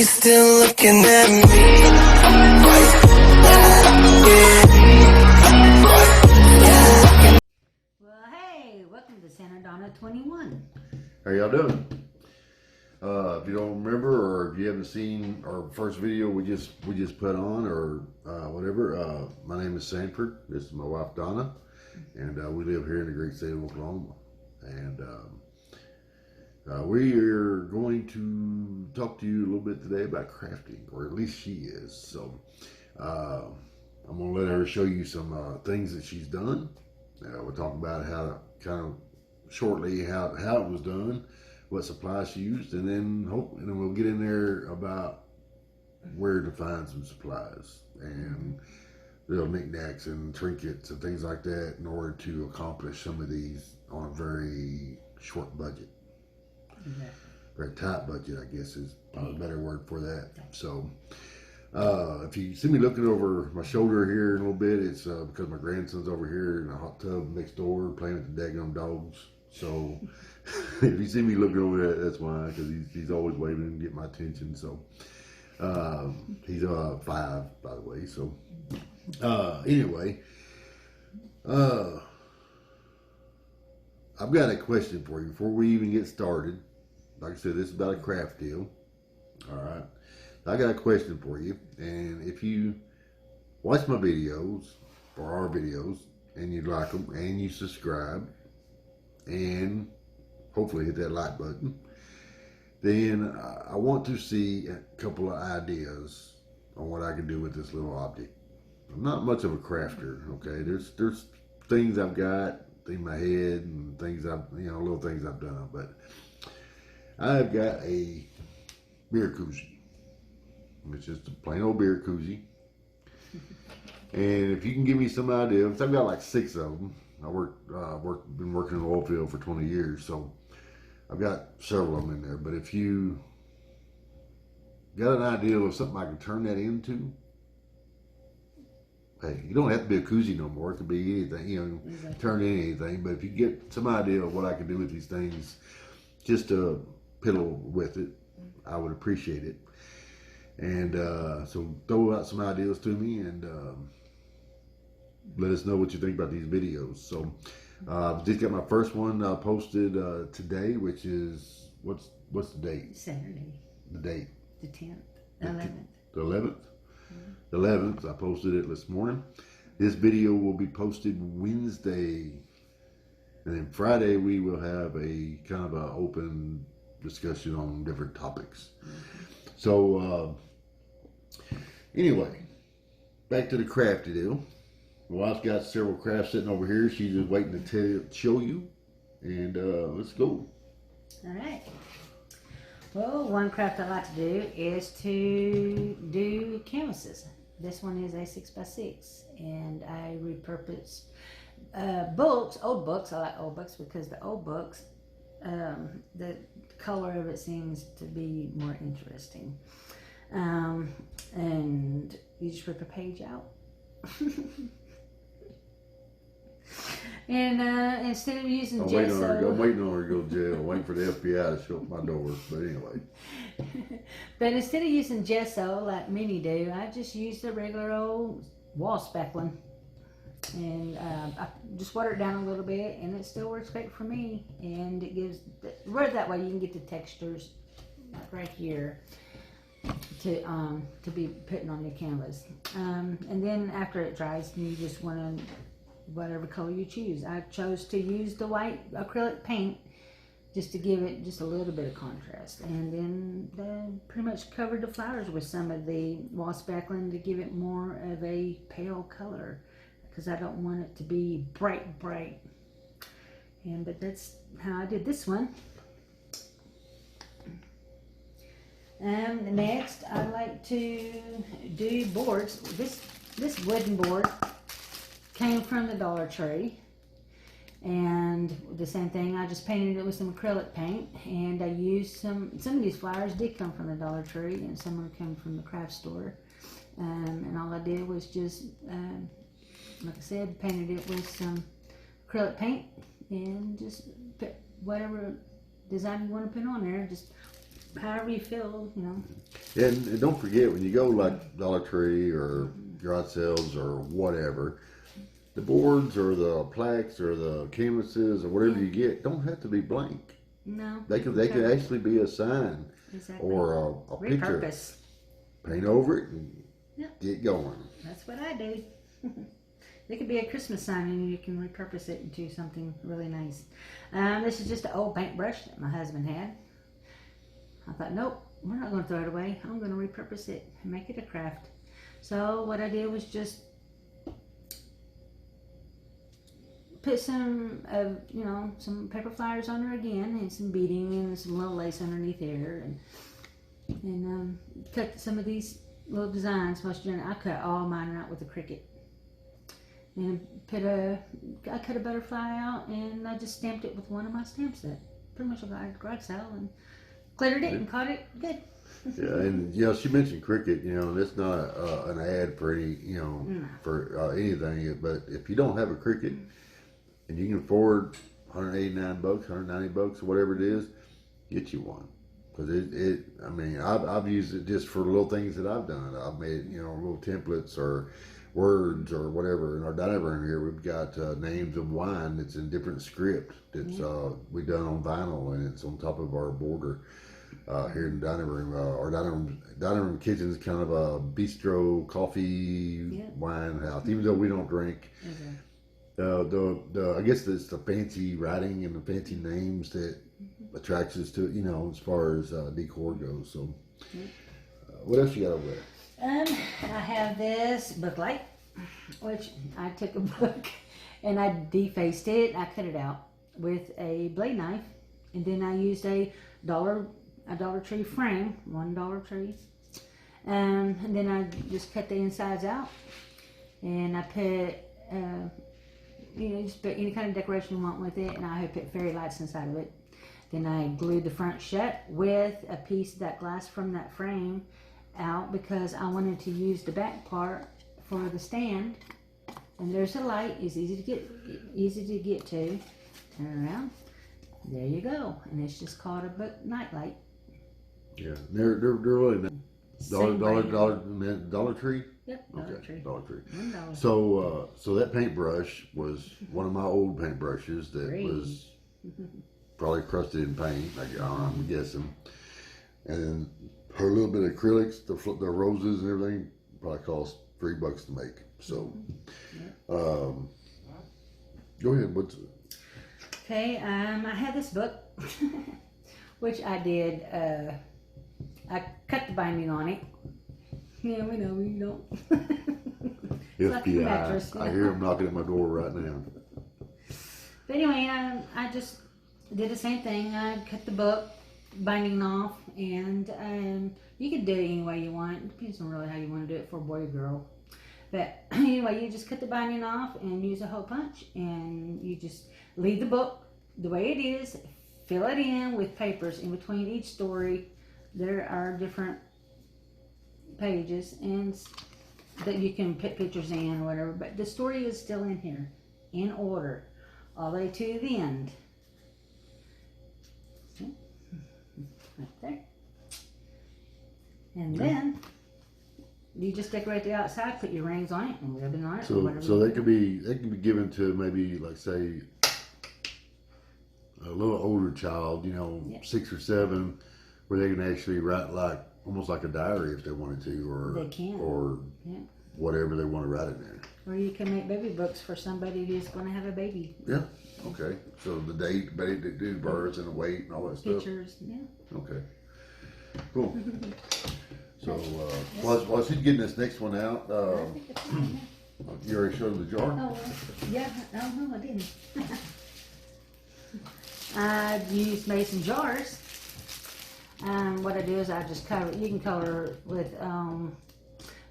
you still looking at me? Well, hey, welcome to Santa Donna 21. How y'all doing? If you don't remember, or if you haven't seen our first video we just put on, or whatever, my name is Sanford. This is my wife Donna, and we live here in the great state of Oklahoma. And we are going to talk to you a little bit today about crafting, or at least she is. So I'm gonna let her show you some things that she's done. We'll talk about how to kind of shortly how it was done, what supplies she used, and then we'll get in there about where to find some supplies and little knickknacks and trinkets and things like that in order to accomplish some of these on a very short budget. Exactly. Very tight budget, I guess, is probably a better word for that. So if you see me looking over my shoulder here in a little bit, it's because my grandson's over here in a hot tub next door playing with the daggum dogs. So if you see me looking over there, that's why, because he's always waving and getting my attention. So he's 5, by the way. So anyway, I've got a question for you before we even get started. Like I said, this is about a craft deal. All right. I got a question for you, and if you watch my videos, or our videos, and you like them, and you subscribe, and hopefully hit that like button, then I want to see a couple of ideas on what I can do with this little object. I'm not much of a crafter, okay? There's things I've got in my head and things little things I've done, but I've got a beer koozie. It's just a plain old beer koozie. And if you can give me some idea, because I've got like 6 of them. Been working in the oil field for 20 years, so I've got several of them in there. But if you got an idea of something I can turn that into, hey, you don't have to be a koozie no more. It could be anything, exactly. Turn into anything. But if you get some idea of what I can do with these things, just to piddle with it, I would appreciate it. And so throw out some ideas to me, and let us know what you think about these videos. So just got my first one posted today, which is what's the date? Saturday. The date? The 10th. 11th. The 11th? Mm-hmm. The 11th. I posted it this morning. This video will be posted Wednesday, and then Friday we will have a kind of an open discussion on different topics. Mm-hmm. So anyway, back to the crafty deal. My wife's got several crafts sitting over here. She's just waiting to show you, and let's go. All right. Well, one craft I like to do is to do canvases. This one is a 6x6, and I repurpose books, old books. I like old books because the old books, the color of it seems to be more interesting. And you just rip a page out. And instead of using gesso, I'm waiting on her to go to jail. I'm waiting for the FBI to show up my door. But anyway. But instead of using gesso like many do, I just use the regular old wall spackling. And I just water it down a little bit, and it still works great for me. And it gives, right that way you can get the textures like right here to be putting on your canvas. And then after it dries, you just want to, whatever color you choose. I chose to use the white acrylic paint just to give it just a little bit of contrast. And then pretty much covered the flowers with some of the wall spackling to give it more of a pale color, because I don't want it to be bright. But that's how I did this one. Next, I like to do boards. This wooden board came from the Dollar Tree, and the same thing, I just painted it with some acrylic paint, and I used some of these flowers did come from the Dollar Tree, and some of them come from the craft store. And all I did was just, like I said, painted it with some acrylic paint, and just put whatever design you want to put on there. Just however you feel, you know. And don't forget, when you go like Dollar Tree or garage sales or whatever, the boards or the plaques or the canvases or whatever you get don't have to be blank. No. They could actually be a sign or a picture. Repurpose. Paint over it and get going. That's what I do. It could be a Christmas sign and you can repurpose it into something really nice. This is just an old paintbrush that my husband had. I thought, nope, we're not going to throw it away. I'm going to repurpose it and make it a craft. So what I did was just put some, some paper flowers on her again, and some beading and some little lace underneath there, and cut some of these little designs. I cut all mine out with a Cricut, and I cut a butterfly out, and I just stamped it with one of my stamps that pretty much got at a garage sale, and glittered it and caught it good. Yeah, and she mentioned Cricut, and it's not an ad for any, for anything. But if you don't have a Cricut and you can afford $189, $190, or whatever it is, get you one. Because I've used it just for little things that I've done. I've made, little templates or words or whatever. In our dining room here, we've got names of wine that's in different script. That's we done on vinyl, and it's on top of our border. Here in the dining room, our dining room kitchen is kind of a bistro coffee wine house. Even though we don't drink, I guess it's the fancy writing and the fancy names that attracts us to it, as far as decor goes. So, what else you got over there? I have this booklight, which I took a book and I defaced it. I cut it out with a blade knife, and then I used a Dollar Tree frame, $1 Tree, and then I just cut the insides out, and I put just put any kind of decoration you want with it, and I put fairy lights inside of it. Then I glued the front shut with a piece of that glass from that frame out, because I wanted to use the back part for the stand. And there's a light. It's easy to get to. Turn around. There you go. And it's just called a night light. Yeah, they're really nice. Dollar Tree. Yep, Dollar Tree. $1. So that paintbrush was one of my old paintbrushes that was probably crusted in paint. I'm guessing. And then her little bit of acrylics, the roses and everything, probably cost $3 to make. So, go ahead. Okay, I had this book, which I did. I cut the binding on it. Yeah, we know you don't. FBI, I hear them knocking at my door right now. But anyway, I just did the same thing. I cut the book binding off, and you can do it any way you want. It depends on really how you want to do it for a boy or girl. But anyway, you just cut the binding off and use a hole punch, and you just leave the book the way it is, fill it in with papers. In between each story, there are different pages and that you can put pictures in or whatever, but the story is still in here in order all the way to the end. See? Right there. And then you just decorate the outside, put your rings on it and ribbon on it. So they can be given to maybe, like, say, a little older child, 6 or 7, where they can actually write almost like a diary if they wanted to, or they can, or whatever they want to write in there. Or you can make baby books for somebody who's going to have a baby. Yeah. Okay. So the date, the births, and the weight, and all that stuff. Pictures. Yeah. Okay. Cool. So while she's getting this next one out, you already showed the jar. Oh yeah. Oh no, I didn't. I used mason jars. What I do is I just cover. You can color with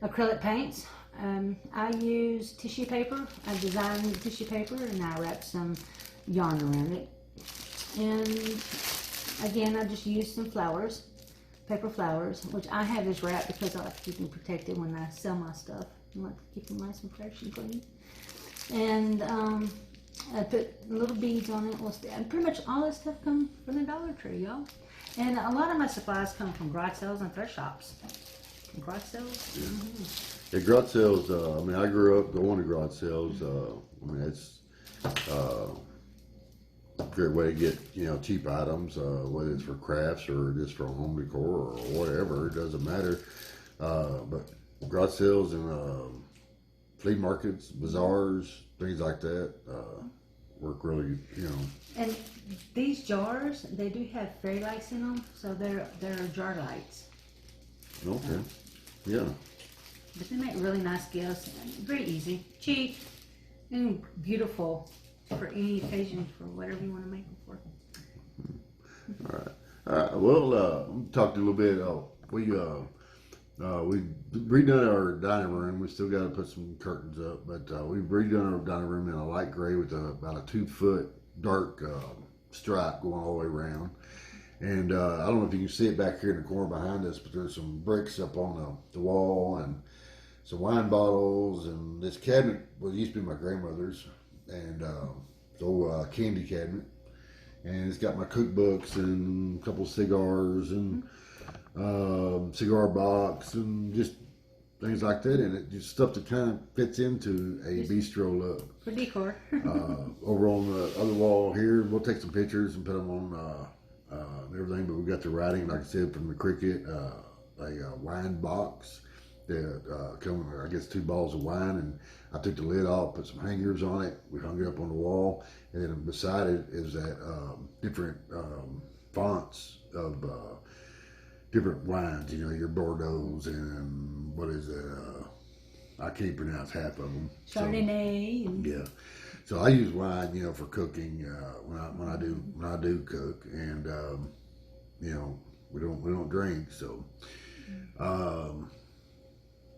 acrylic paints. I use tissue paper. I designed tissue paper and I wrapped some yarn around it. And again, I just used some flowers, paper flowers, which I have this wrap because I like to keep them protected when I sell my stuff. I like to keep them nice and fresh and clean. And I put little beads on it. And pretty much all this stuff comes from the Dollar Tree, y'all. And a lot of my supplies come from garage sales and thrift shops. Garage sales? Yeah. Mm-hmm. Yeah, garage sales, I mean, I grew up going to garage sales. I mean, it's a great way to get, cheap items, whether it's for crafts or just for home decor or whatever. It doesn't matter. But garage sales and flea markets, bazaars, things like that work really, And these jars, they do have fairy lights in them, so they're jar lights. Okay. Yeah. But they make really nice gifts. Very easy, cheap, and beautiful for any occasion, for whatever you want to make them for. All right. All right. Well, talked a little bit. We redone our dining room. We still got to put some curtains up, but we've redone our dining room in a light gray with about a 2-foot dark stripe going all the way around. And I don't know if you can see it back here in the corner behind us, but there's some bricks up on the wall and some wine bottles. And this cabinet used to be my grandmother's, and old candy cabinet. And it's got my cookbooks and a couple of cigars and cigar box and just things like that in it. Just stuff that kind of fits into a bistro look. For decor. Over on the other wall here, we'll take some pictures and put them on everything. But we got the writing, like I said, from the cricket, a wine box that come, I guess, 2 bottles of wine, and I took the lid off, put some hangers on it. We hung it up on the wall, and then beside it is that different fonts of different wines. Your Bordeaux's and what is it? I can't pronounce half of them. Chardonnay. So, yeah. So I use wine, for cooking when I do cook, and we don't drink. So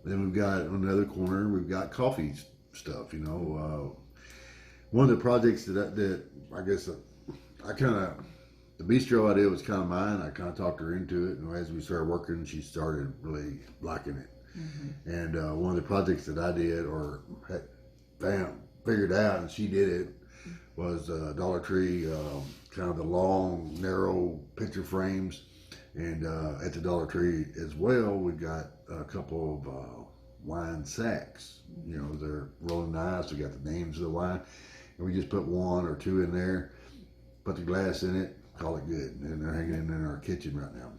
then we've got on the other corner, we've got coffee stuff. One of the projects that I guess the bistro idea was kind of mine. I kind of talked her into it, and as we started working, she started really liking it. Mm-hmm. And one of the projects that I did or had figured out, and she did it, was Dollar Tree, kind of the long, narrow picture frames. And at the Dollar Tree as well, we got a couple of wine sacks. They're rolling nice. We got the names of the wine, and we just put 1 or 2 in there, put the glass in it, call it good. And they're hanging in our kitchen right now.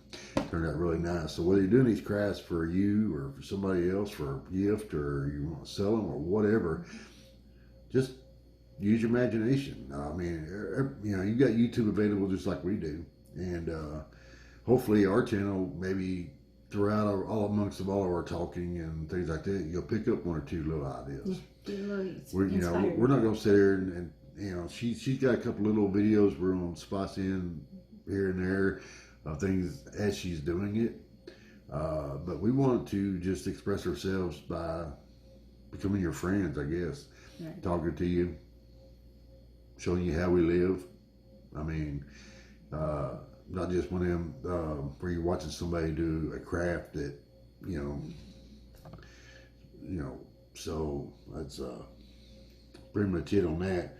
Turned out really nice. So whether you're doing these crafts for you or for somebody else for a gift, or you want to sell them or whatever, just use your imagination. I mean, you've got YouTube available just like we do, and hopefully our channel, maybe throughout all amongst all of our talking and things like that, you'll pick up 1 or 2 little ideas. We're not going to sit here and she's got a couple little videos we're on spots in here and there of things as she's doing it. But we want to just express ourselves by becoming your friends, I guess. Right. Talking to you, showing you how we live. I mean, not just one of them where you're watching somebody do a craft that, so that's pretty much it on that.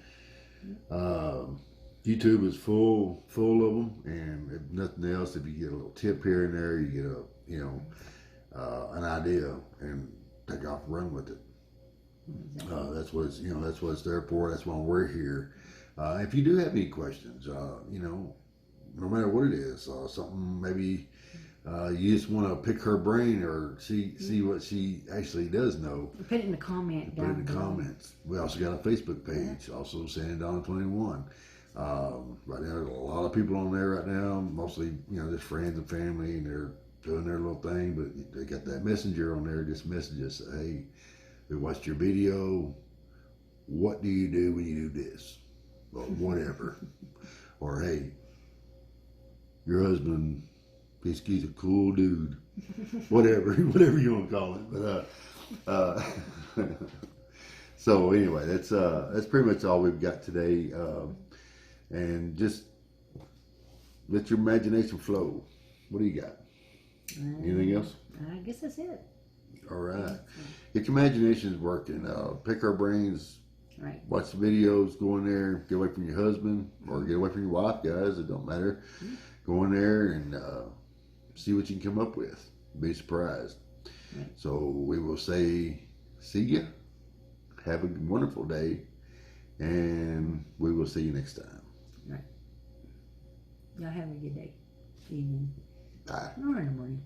YouTube is full of them, and if nothing else, if you get a little tip here and there, you get an idea and take off and run with it. That's what it's there for. That's why we're here. If you do have any questions, no matter what it is, something maybe you just want to pick her brain or see what she actually does know. Put it in the comment. Put it in the comments. We also got a Facebook page, also saying Donna 21. Right now, there's a lot of people on there right now, mostly just friends and family, and they're doing their little thing. But they got that messenger on there. Just message us, hey, we watched your video. What do you do when you do this? Or whatever. Or hey, your husband, he's a cool dude. whatever you want to call it. But so anyway, that's pretty much all we've got today. And just let your imagination flow. What do you got? Anything else? I guess that's it. All right. Get your imaginations working. Pick our brains. Right. Watch the videos. Go in there. Get away from your husband or get away from your wife, guys. It don't matter. go in there and see what you can come up with. Be surprised. Right. So we will say, see ya. Have a wonderful day, and we will see you next time. Right. Y'all have a good day, evening, Bye. or in the morning.